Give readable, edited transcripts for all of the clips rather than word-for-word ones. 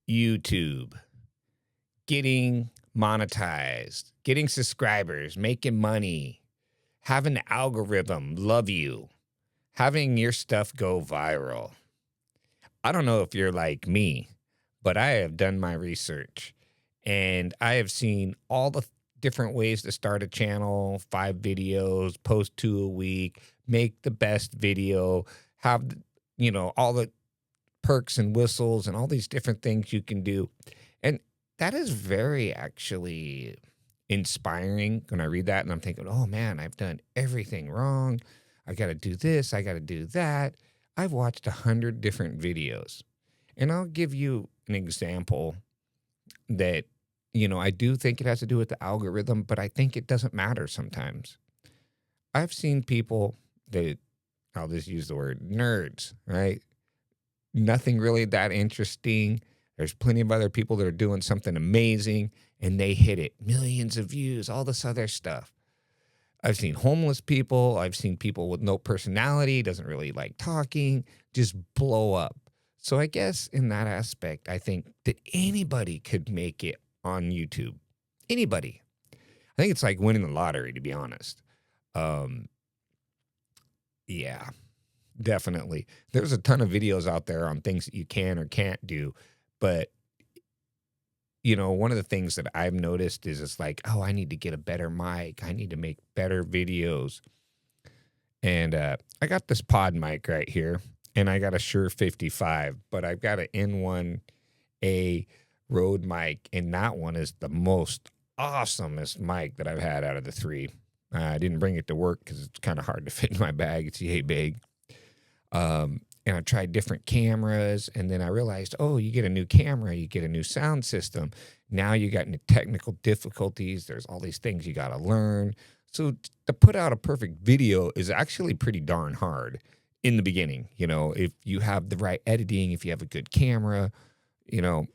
YouTube, getting monetized, getting subscribers, making money, having the algorithm love you, having your stuff go viral. I don't know if you're like me, but I have done my research and I have seen all the different ways to start a channel, 5 videos, post 2 a week, make the best video, have, all the perks and whistles and all these different things you can do. And that is very actually inspiring when I read that and I'm thinking, oh man, I've done everything wrong. I got to do this. I got to do that. I've watched 100 different videos. And I'll give you an example that, I do think it has to do with the algorithm, but I think it doesn't matter sometimes. I've seen people that, I'll just use the word nerds, right? Nothing really that interesting. There's plenty of other people that are doing something amazing and they hit it. Millions of views, all this other stuff. I've seen homeless people. I've seen people with no personality, doesn't really like talking, just blow up. So I guess in that aspect, I think that anybody could make it on YouTube. Anybody. I think it's like winning the lottery, to be honest. Um, yeah, definitely. There's a ton of videos out there on things that you can or can't do. But, one of the things that I've noticed is it's like, oh, I need to get a better mic. I need to make better videos. And I got this pod mic right here, and I got a Shure 55, but I've got an N1A Rode mic, and that one is the most awesomest mic that I've had out of the three. I didn't bring it to work because it's kind of hard to fit in my bag. It's yay big. And I tried different cameras, and then I realized, oh, you get a new camera, you get a new sound system. Now you got new technical difficulties. There's all these things you got to learn. So to put out a perfect video is actually pretty darn hard in the beginning. If you have the right editing, if you have a good camera, I'll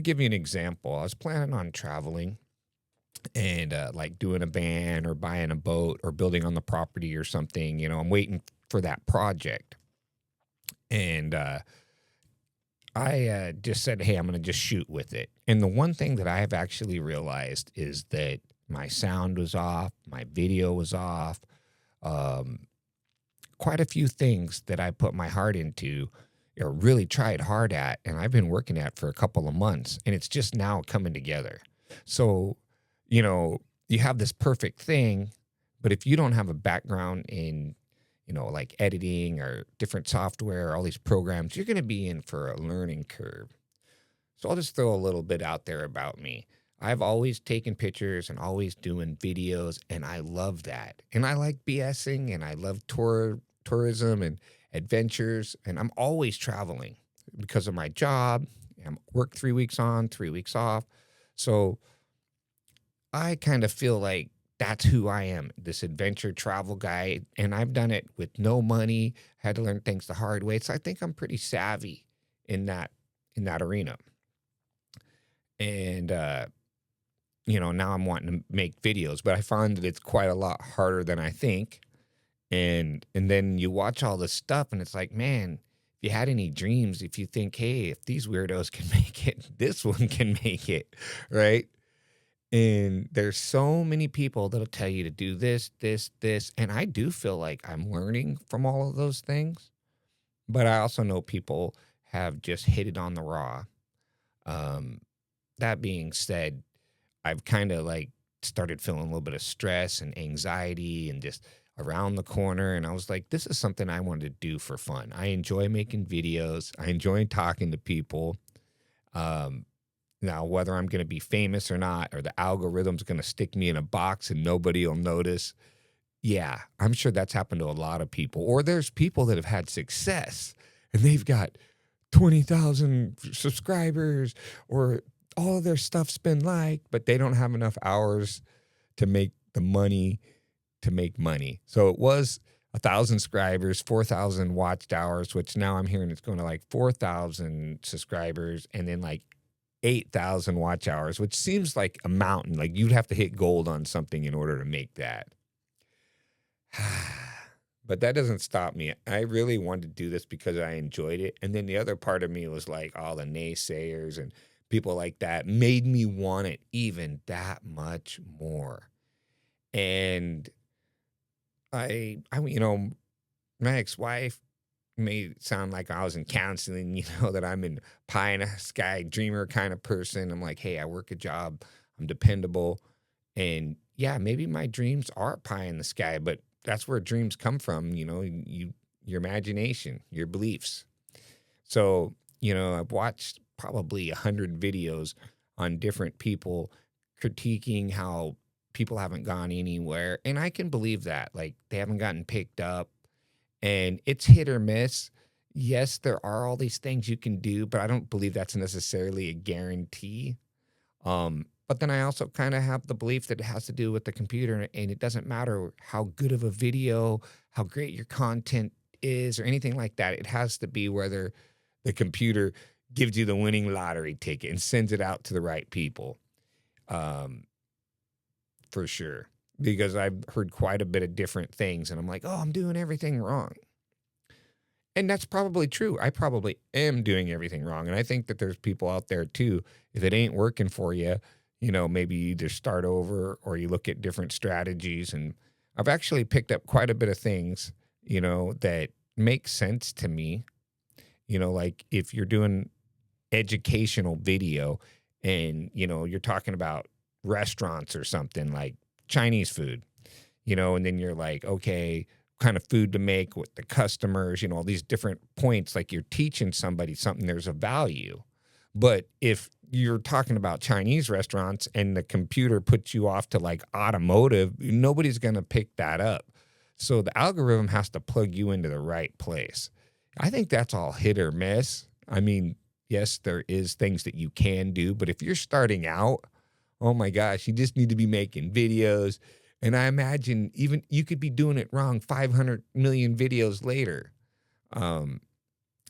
give you an example. I was planning on traveling and like doing a van or buying a boat or building on the property or something. I'm waiting for that project. And I just said, hey, I'm going to just shoot with it. And the one thing that I have actually realized is that my sound was off, my video was off. Quite a few things that I put my heart into or really tried hard at, and I've been working at for a couple of months, and it's just now coming together. So, you have this perfect thing, but if you don't have a background in like editing or different software, all these programs, you're going to be in for a learning curve. So I'll just throw a little bit out there about me. I've always taken pictures and always doing videos, and I love that. And I like BSing, and I love tourism and adventures, and I'm always traveling because of my job. I work 3 weeks on, 3 weeks off. So I kind of feel like that's who I am, this adventure travel guy. And I've done it with no money, had to learn things the hard way. So I think I'm pretty savvy in that arena. And now I'm wanting to make videos, but I find that it's quite a lot harder than I think. And then you watch all this stuff and it's like, man, if you had any dreams, if you think, hey, if these weirdos can make it, this one can make it, right? And there's so many people that'll tell you to do this, this, this. And I do feel like I'm learning from all of those things. But I also know people have just hit it on the raw. That being said, I've kind of like started feeling a little bit of stress and anxiety and just around the corner. And I was like, this is something I wanted to do for fun. I enjoy making videos. I enjoy talking to people. Now, whether I'm going to be famous or not, or the algorithm's going to stick me in a box and nobody will notice. Yeah, I'm sure that's happened to a lot of people. Or there's people that have had success and they've got 20,000 subscribers or all of their stuff's been liked, but they don't have enough hours to make the money to make money. So it was 1,000 subscribers, 4,000 watched hours, which now I'm hearing it's going to like 4,000 subscribers and then like 8,000 watch hours, which seems like a mountain. Like you'd have to hit gold on something in order to make that. But that doesn't stop me. I really wanted to do this because I enjoyed it. And then the other part of me was like all the naysayers and people like that made me want it even that much more. And my ex-wife made it sound like I was in counseling, that I'm in pie in the sky dreamer kind of person. I'm like, hey, I work a job, I'm dependable. And yeah, maybe my dreams are pie in the sky, but that's where dreams come from, your imagination, your beliefs. So, I've watched probably 100 videos on different people critiquing how people haven't gone anywhere. And I can believe that. Like they haven't gotten picked up and it's hit or miss. Yes, there are all these things you can do, but I don't believe that's necessarily a guarantee. But then I also kind of have the belief that it has to do with the computer, and it doesn't matter how good of a video, how great your content is, or anything like that. It has to be whether the computer gives you the winning lottery ticket and sends it out to the right people, um, for sure. Because I've heard quite a bit of different things, and I'm like, oh, I'm doing everything wrong. And that's probably true. I probably am doing everything wrong. And I think that there's people out there too. If it ain't working for you, maybe you either start over or you look at different strategies. And I've actually picked up quite a bit of things, that make sense to me. Like if you're doing educational video and, you're talking about restaurants or something like Chinese food, and then you're like, okay, kind of food to make with the customers, all these different points, like you're teaching somebody something, there's a value. But if you're talking about Chinese restaurants and the computer puts you off to like automotive, nobody's going to pick that up. So the algorithm has to plug you into the right place. I think that's all hit or miss. I mean, yes, there is things that you can do, but if you're starting out, oh my gosh, you just need to be making videos. And I imagine even you could be doing it wrong 500 million videos later. Um,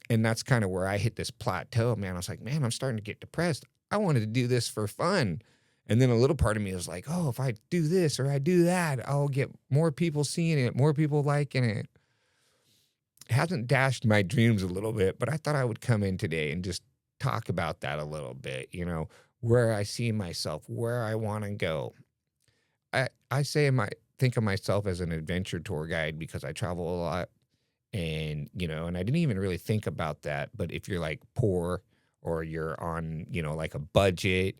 and that's kind of where I hit this plateau, man. I was like, man, I'm starting to get depressed. I wanted to do this for fun. And then a little part of me was like, oh, if I do this or I do that, I'll get more people seeing it, more people liking it. It hasn't dashed my dreams a little bit, but I thought I would come in today and just talk about that a little bit, where I see myself, where I want to go. I think of myself as an adventure tour guide because I travel a lot and, and I didn't even really think about that. But if you're like poor or you're on, like a budget,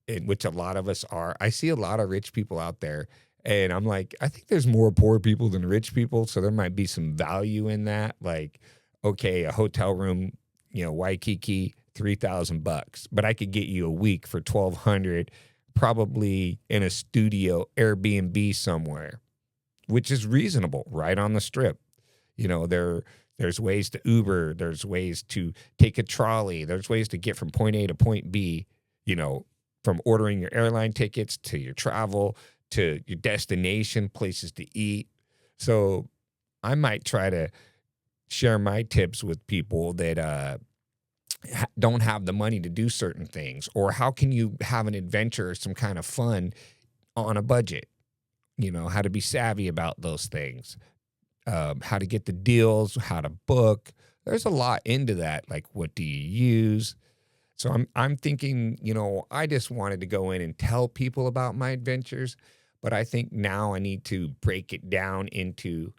in which a lot of us are, I see a lot of rich people out there and I'm like, I think there's more poor people than rich people. So there might be some value in that. Like, okay, a hotel room, Waikiki, $3,000, but I could get you a week for 1,200, probably in a studio Airbnb somewhere, which is reasonable right on the strip. There's ways to Uber, there's ways to take a trolley, there's ways to get from point A to point B, from ordering your airline tickets to your travel to your destination, places to eat. So I might try to share my tips with people that don't have the money to do certain things, or how can you have an adventure or some kind of fun on a budget, how to be savvy about those things, how to get the deals, how to book. There's a lot into that. Like, what do you use? So I'm thinking, I just wanted to go in and tell people about my adventures, but I think now I need to break it down into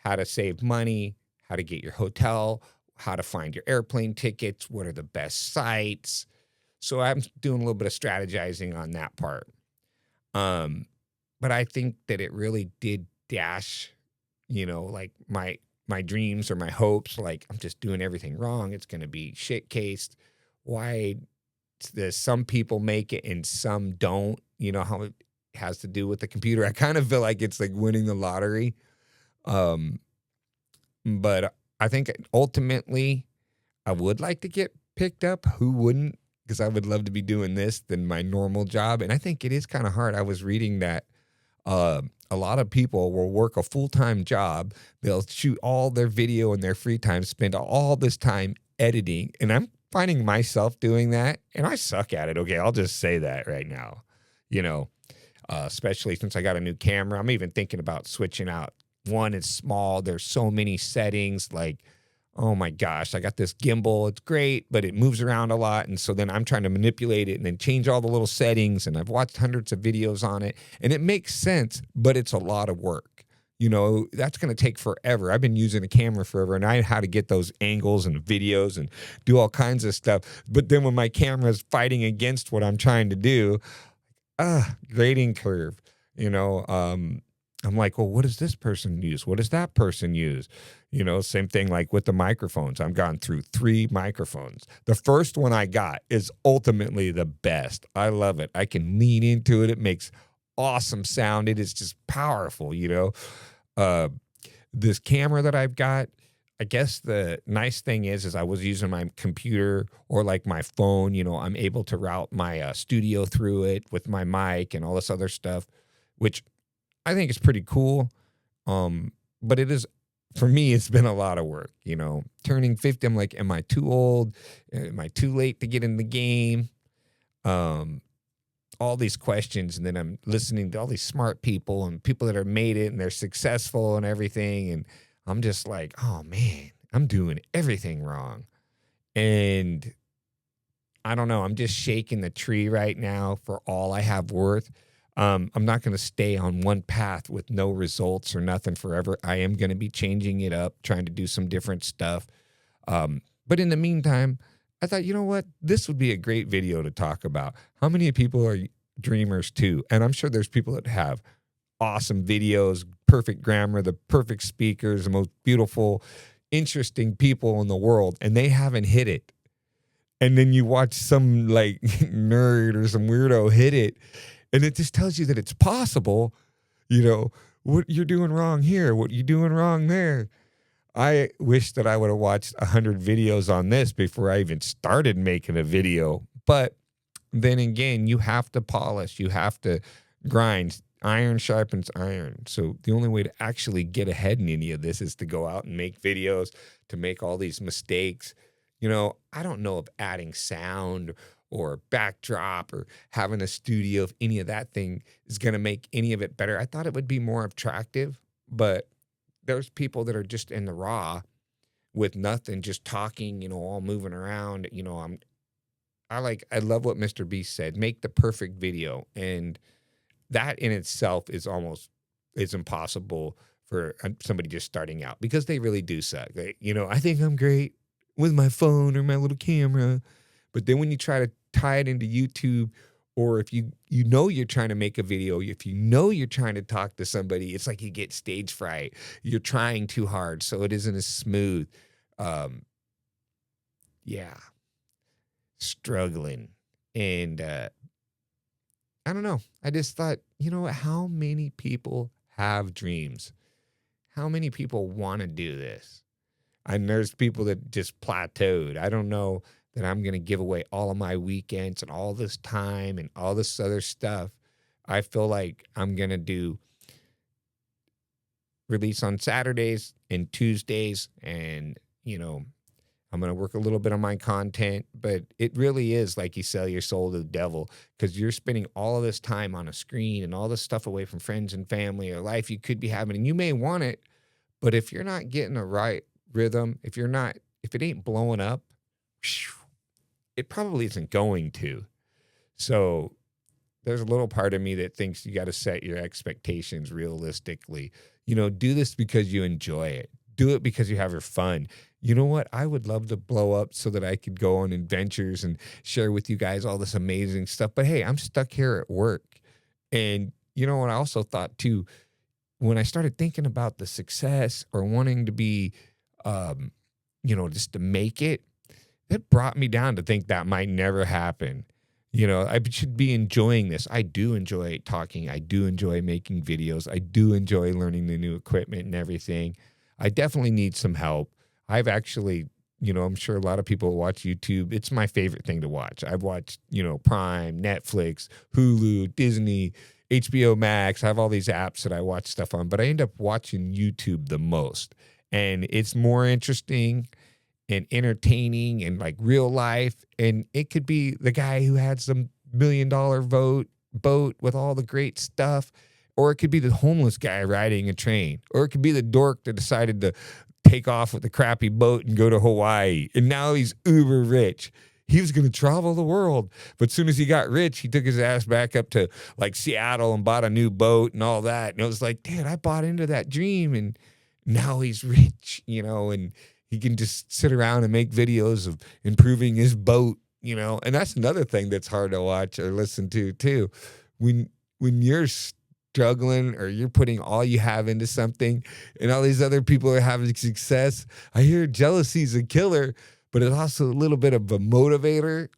how to save money, how to get your hotel, how to find your airplane tickets, what are the best sites. So I'm doing a little bit of strategizing on that part. But I think that it really did dash, like my dreams or my hopes. Like, I'm just doing everything wrong. It's going to be shit cased. Why does some people make it and some don't? How it has to do with the computer. I kind of feel like it's like winning the lottery. Um, but I think ultimately I would like to get picked up. Who wouldn't? Because I would love to be doing this than my normal job. And I think it is kind of hard. I was reading that a lot of people will work a full-time job. They'll shoot all their video in their free time, spend all this time editing. And I'm finding myself doing that. And I suck at it. Okay, I'll just say that right now. Especially since I got a new camera. I'm even thinking about switching out, one, it's small. There's so many settings. Like, oh my gosh, I got this gimbal. It's great, but it moves around a lot. And so then I'm trying to manipulate it and then change all the little settings. And I've watched hundreds of videos on it. And it makes sense, but it's a lot of work. You know, that's going to take forever. I've been using a camera forever, and I know how to get those angles and videos and do all kinds of stuff. But then when my camera is fighting against what I'm trying to do, grading curve, you know, I'm like, well, what does this person use? What does that person use? You know, same thing like with the microphones. I've gone through 3 microphones. The first one I got is ultimately the best. I love it. I can lean into it. It makes awesome sound. It is just powerful, you know. This camera that I've got, I guess the nice thing is I was using my computer or like my phone, you know, I'm able to route my studio through it with my mic and all this other stuff, which I think is pretty cool. But it is, for me, it's been a lot of work, you know, turning 50. I'm like, am I too old? Am I too late to get in the game? All these questions. And then I'm listening to all these smart people and people that are made it and they're successful and everything. And I'm just like, oh man, I'm doing everything wrong. And I don't know. I'm just shaking the tree right now for all I have worth. I'm not going to stay on one path with no results or nothing forever. I am going to be changing it up, trying to do some different stuff. But in the meantime, I thought, you know what? This would be a great video to talk about. How many people are dreamers too? And I'm sure there's people that have awesome videos, perfect grammar, the perfect speakers, the most beautiful, interesting people in the world, and they haven't hit it. And then you watch some like nerd or some weirdo hit it, and it just tells you that it's possible. You know, what you're doing wrong here, what you're doing wrong there. I wish that I would have watched 100 videos on this before I even started making a video. But then again, you have to polish, you have to grind. Iron sharpens iron. So the only way to actually get ahead in any of this is to go out and make videos, to make all these mistakes. You know, I don't know if adding sound or backdrop or having a studio, if any of that thing is going to make any of it better. I thought it would be more attractive, but there's people that are just in the raw with nothing, just talking, you know, all moving around. You know, I love what Mr. Beast said, make the perfect video. And that in itself is impossible for somebody just starting out because they really do suck. You know, I think I'm great with my phone or my little camera. But then when you try to tie it into YouTube, or if you know you're trying to make a video, if you know you're trying to talk to somebody, it's like you get stage fright. You're trying too hard, so it isn't as smooth. Yeah, struggling. And I don't know. I just thought, you know, how many people have dreams? How many people want to do this? And there's people that just plateaued. I don't know that I'm going to give away all of my weekends and all this time and all this other stuff. I feel like I'm going to do release on Saturdays and Tuesdays. And, you know, I'm going to work a little bit on my content, but it really is like you sell your soul to the devil because you're spending all of this time on a screen and all this stuff away from friends and family or life you could be having. And you may want it, but if you're not getting a right rhythm, if it ain't blowing up, it probably isn't going to. So there's a little part of me that thinks you got to set your expectations realistically. You know, do this because you enjoy it. Do it because you have your fun. You know what? I would love to blow up so that I could go on adventures and share with you guys all this amazing stuff. But hey, I'm stuck here at work. And you know what? I also thought too, when I started thinking about the success or wanting to be, you know, just to make it, it brought me down to think that might never happen. You know, I should be enjoying this. I do enjoy talking. I do enjoy making videos. I do enjoy learning the new equipment and everything. I definitely need some help. I've actually, you know, I'm sure a lot of people watch YouTube. It's my favorite thing to watch. I've watched, you know, Prime, Netflix, Hulu, Disney, HBO Max. I have all these apps that I watch stuff on, but I end up watching YouTube the most. And it's more interesting and entertaining and like real life. And it could be the guy who had some $1 million boat with all the great stuff. Or it could be the homeless guy riding a train. Or it could be the dork that decided to take off with a crappy boat and go to Hawaii. And now he's uber rich. He was going to travel the world. But as soon as he got rich, he took his ass back up to like Seattle and bought a new boat and all that. And it was like, dude, I bought into that dream. And now he's rich, and he can just sit around and make videos of improving his boat, And that's another thing that's hard to watch or listen to too. When you're struggling or you're putting all you have into something and all these other people are having success, I hear jealousy's a killer, but it's also a little bit of a motivator.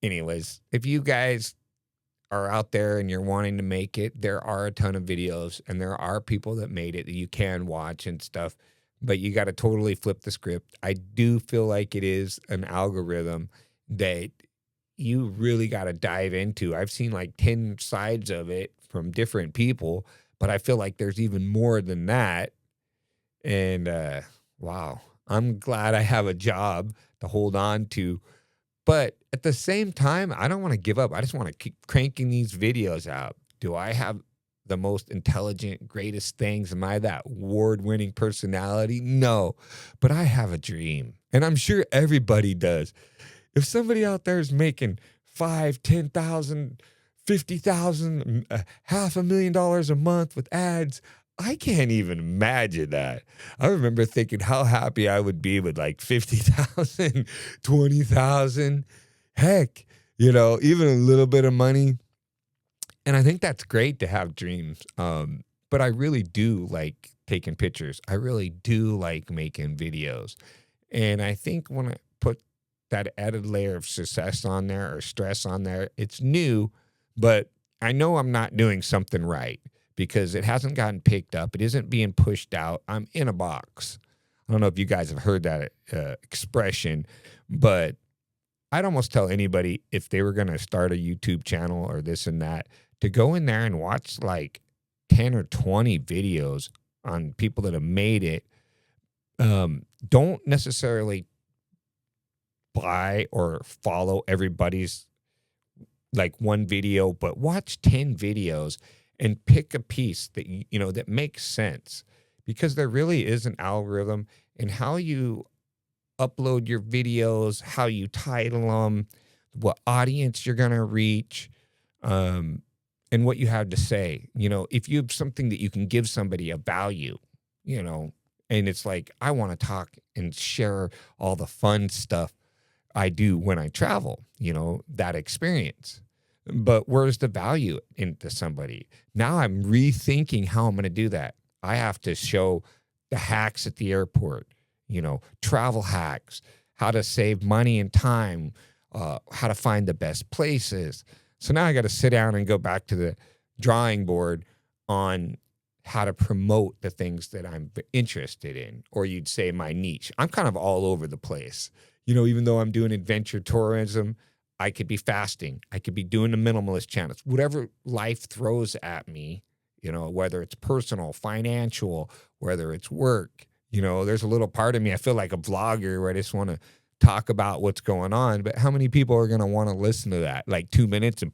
Anyways, if you guys are out there and you're wanting to make it, there are a ton of videos and there are people that made it that you can watch and stuff, but you got to totally flip the script. I do feel like it is an algorithm that you really got to dive into. I've seen like 10 sides of it from different people, but I feel like there's even more than that. And wow, I'm glad I have a job to hold on to. But at the same time, I don't want to give up. I just want to keep cranking these videos out. Do I have the most intelligent, greatest things? Am I that award-winning personality? No, but I have a dream, and I'm sure everybody does. If somebody out there is making $5,000, $10,000, $50,000, $500,000 a month with ads, I can't even imagine that. I remember thinking how happy I would be with like 50,000, 20,000, heck, even a little bit of money. And I think that's great to have dreams. But I really do like taking pictures. I really do like making videos. And I think when I put that added layer of success on there or stress on there, it's new, but I know I'm not doing something right because it hasn't gotten picked up. It isn't being pushed out. I'm in a box. I don't know if you guys have heard that expression, but I'd almost tell anybody if they were going to start a YouTube channel or this and that to go in there and watch like 10 or 20 videos on people that have made it. Don't necessarily buy or follow everybody's like one video, but watch 10 videos and pick a piece that that makes sense, because there really is an algorithm in how you upload your videos, how you title them, what audience you're going to reach, and what you have to say. If you have something that you can give somebody a value, and it's like, I want to talk and share all the fun stuff I do when I travel, that experience. But where's the value into somebody? Now I'm rethinking how I'm going to do that. I have to show the hacks at the airport, travel hacks, how to save money and time, how to find the best places. So now I got to sit down and go back to the drawing board on how to promote the things that I'm interested in, or you'd say my niche. I'm kind of all over the place. Even though I'm doing adventure tourism, I could be fasting. I could be doing the minimalist channels, whatever life throws at me, whether it's personal, financial, whether it's work. There's a little part of me, I feel like a vlogger where I just want to talk about what's going on. But how many people are going to want to listen to that? Like 2 minutes and,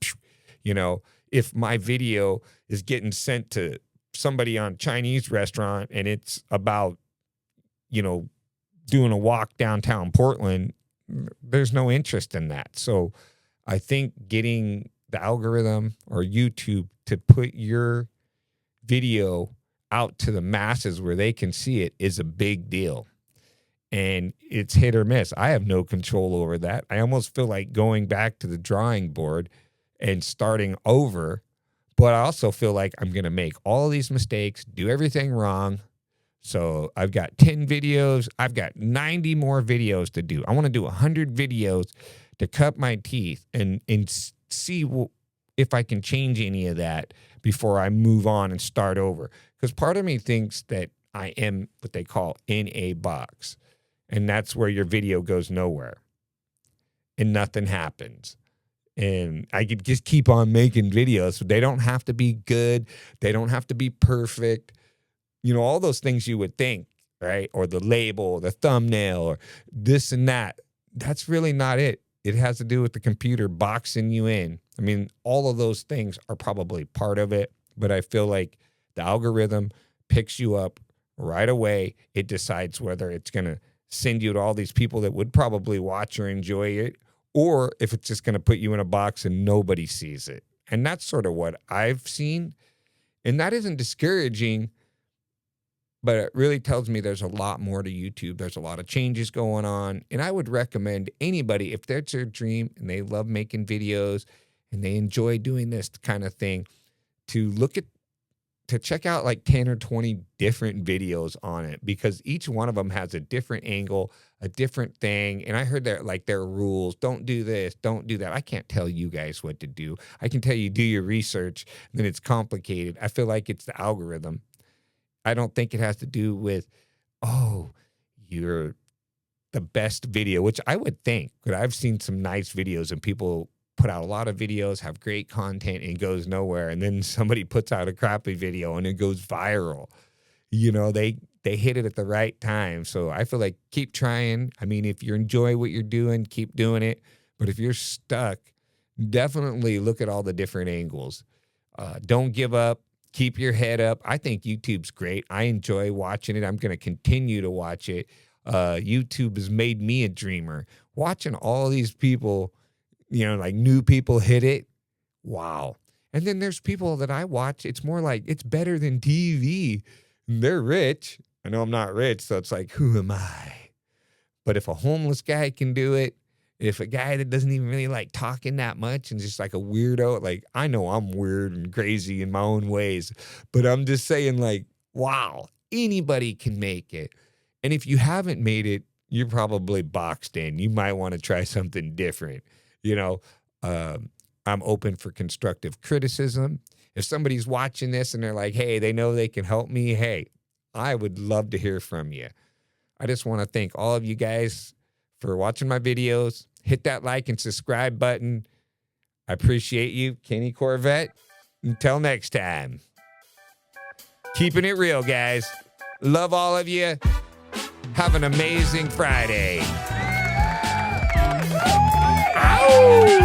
if my video is getting sent to somebody on a Chinese restaurant and it's about, doing a walk downtown Portland, there's no interest in that. So I think getting the algorithm or YouTube to put your video out to the masses where they can see it is a big deal. And it's hit or miss. I have no control over that. I almost feel like going back to the drawing board and starting over, but I also feel like I'm going to make all these mistakes, do everything wrong. So I've got 10 videos. I've got 90 more videos to do. I want to do 100 videos to cut my teeth and see if I can change any of that before I move on and start over. Because part of me thinks that I am what they call in a box. And that's where your video goes nowhere and nothing happens. And I could just keep on making videos. They don't have to be good. They don't have to be perfect. All those things you would think, right? Or the label, or the thumbnail, or this and that. That's really not it. It has to do with the computer boxing you in. I mean, all of those things are probably part of it, but I feel like the algorithm picks you up right away. It decides whether it's going to send you to all these people that would probably watch or enjoy it, or if it's just going to put you in a box and nobody sees it. And that's sort of what I've seen. And that isn't discouraging, but it really tells me there's a lot more to YouTube. There's a lot of changes going on. And I would recommend anybody, if that's their dream and they love making videos and they enjoy doing this kind of thing, to check out like 10 or 20 different videos on it, because each one of them has a different angle, a different thing. And I heard that like there are rules. Don't do this, don't do that. I can't tell you guys what to do. I can tell you do your research, and then it's complicated. I feel like it's the algorithm. I don't think it has to do with, oh, you're the best video, which I would think, but I've seen some nice videos and people put out a lot of videos, have great content, and goes nowhere. And then somebody puts out a crappy video and it goes viral. You know, they hit it at the right time. So I feel like keep trying. I mean, if you enjoy what you're doing, keep doing it. But if you're stuck, definitely look at all the different angles. Don't give up. Keep your head up. I think YouTube's great. I enjoy watching it. I'm going to continue to watch it. YouTube has made me a dreamer. Watching all these people, you know, like new people hit it. Wow. And then there's people that I watch. It's more like it's better than TV. They're rich. I know I'm not rich, so it's like, who am I? But if a homeless guy can do it, if a guy that doesn't even really like talking that much and just like a weirdo, like I know I'm weird and crazy in my own ways, but I'm just saying like, wow, anybody can make it. And if you haven't made it, you're probably boxed in. You might want to try something different. You know, I'm open for constructive criticism. If somebody's watching this and they're like, hey, they know they can help me, hey, I would love to hear from you. I just want to thank all of you guys for watching my videos. Hit that like and subscribe button. I appreciate you, Kenny Corvette. Until next time. Keeping it real, guys. Love all of you. Have an amazing Friday. Ow!